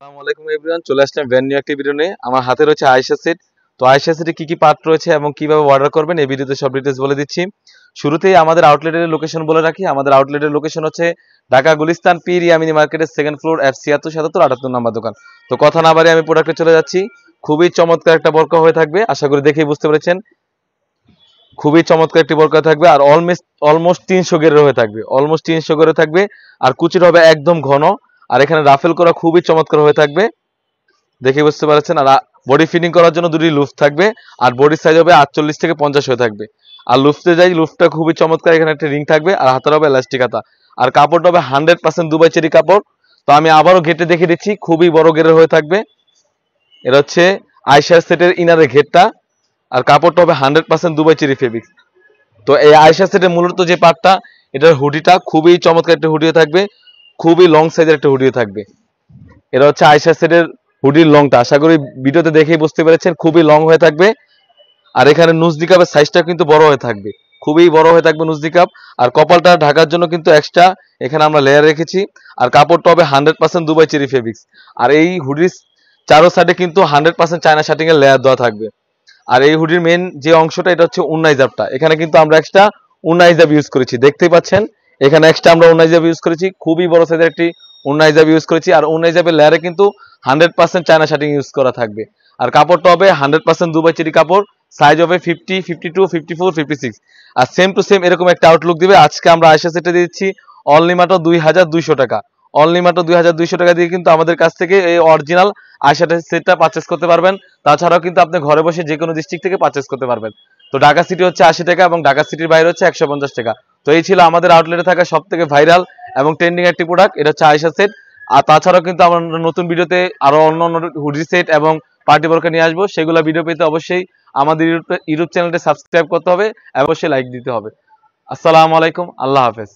আসসালামু আলাইকুম এভরিওয়ান, চলে আসলাম ব্র্যান্ড নিউ একটি ভিডিও নিয়ে। আমার হাতে রয়েছে আয়েশা সেট। তো আয়েশা সেটে কি কি পার্ট রয়েছে এবং কিভাবে অর্ডার করবেন এই ভিডিওতে সব ডিটেইলস বলে দিচ্ছি। শুরুতেই আমাদের আউটলেটের লোকেশন বলে রাখি। আমাদের আউটলেটের লোকেশন হচ্ছে ঢাকা গুলিস্তান পীর ইয়ামিনী মার্কেটের সেকেন্ড ফ্লোর F7677 78 নাম্বার দোকান। তো কথা না বাড়িয়ে আমি প্রোডাক্টে চলে যাচ্ছি। খুবই চমৎকার একটা বরকা হয়ে থাকবে, আশা করি দেখেই বুঝতে পেরেছেন। খুবই চমৎকার একটি বরকা থাকবে আর অলমোস্ট 300 গেরের হয়ে থাকবে, অলমোস্ট 300 গেরে থাকবে। আর কুচির হবে একদম ঘন। আর এখানে রাফেল করা খুবই চমৎকার হয়ে থাকবে, দেখে বুঝতে পারছেন। আর বডি ফিটিং করার জন্য দুটি লুফ থাকবে আর বডির সাইজ হবে 48 থেকে 50 হয়ে থাকবে। আর লুফতে যাই, লুফটা খুবই চমৎকার, এখানে একটা রিং থাকবে আর হাতের হবে এলাস্টিক হাতা। আর কাপড়টা হবে 100% দুবাই চেরি কাপড়। তো আমি আবারও ঘেটে দেখে দিচ্ছি, খুবই বড় গেরের হয়ে থাকবে। এটা হচ্ছে আয়শা সেটের ইনারের ঘেরটা। আর কাপড়টা হবে 100% দুবাই চেরি ফেব্রিক্স। তো এই আয়শা সেটের মূলত যে পার্টটা, এটার হুডিটা খুবই চমৎকার একটা হুডিও থাকবে, খুবই লং সাইজের একটা হুডিও থাকবে। এটা হচ্ছে আয়শা সেটের হুডির লংটা, আশা করি ভিডিওতে দেখেই বুঝতে পেরেছেন, খুবই লং হয়ে থাকবে। আর এখানে নুজদি কাপের সাইজটা কিন্তু বড় হয়ে থাকবে, খুবই বড় হয়ে থাকবে নুজদি কাপ। আর কপালটা ঢাকার জন্য কিন্তু এক্সট্রা এখানে আমরা লেয়ার রেখেছি। আর কাপড়টা হবে 100% দুবাই চেরি ফেব্রিক্স। আর এই হুডির চারো সাইডে কিন্তু 100% চায়না শার্টিং এর লেয়ার দেওয়া থাকবে। আর এই হুডির মেন যে অংশটা, এটা হচ্ছে উন্নাইজাবটা। এখানে কিন্তু আমরা এক্সট্রা উন্নাইজাব ইউজ করেছি, দেখতেই পাচ্ছেন। এখানে এক্সট্রা আমরা উন্নাইজাব ইউজ করেছি, খুবই বড় সাইজের একটি উন্নাইজাব ইউজ করেছি। আর উন্নাইজাবের লেয়ারে কিন্তু 100% চায়না শার্টিং ইউজ করা থাকবে। আর কাপড়টা হবে 100% দুবাই চেরি কাপড়। সাইজ হবে 50, 52, 54, 56। আর সেম টু সেম এরকম একটা আউটলুক দিবে। আজকে আমরা আয়শা সেটে দিচ্ছি অনলি মাত্র 2200 টাকা। অনলি মাত্র 2200 টাকা দিয়ে কিন্তু আমাদের কাছ থেকে এই অরিজিনাল আয়শা সেটটা পারচেস করতে পারবেন। তাছাড়াও কিন্তু আপনি ঘরে বসে যে কোনো ডিস্ট্রিক্ট থেকে পারচেস করতে পারবেন। তো ঢাকা সিটি হচ্ছে 80 টাকা এবং ঢাকা সিটির বাইরে হচ্ছে 150 টাকা। তো এই ছিল আমাদের আউটলেটে থাকা সব থেকে ভাইরাল এবং ট্রেন্ডিং একটি প্রোডাক্ট, এটা হচ্ছে আয়শা সেট। আর তাছাড়াও কিন্তু আমরা নতুন ভিডিওতে আরো অন্য হুডি সেট এবং পার্টি বোরকা নিয়ে আসবো। সেগুলো ভিডিও পেতে অবশ্যই আমাদের ইউটিউব চ্যানেলটি সাবস্ক্রাইব করতে হবে, অবশ্যই লাইক দিতে হবে। আসসালামু আলাইকুম, আল্লাহ হাফেজ।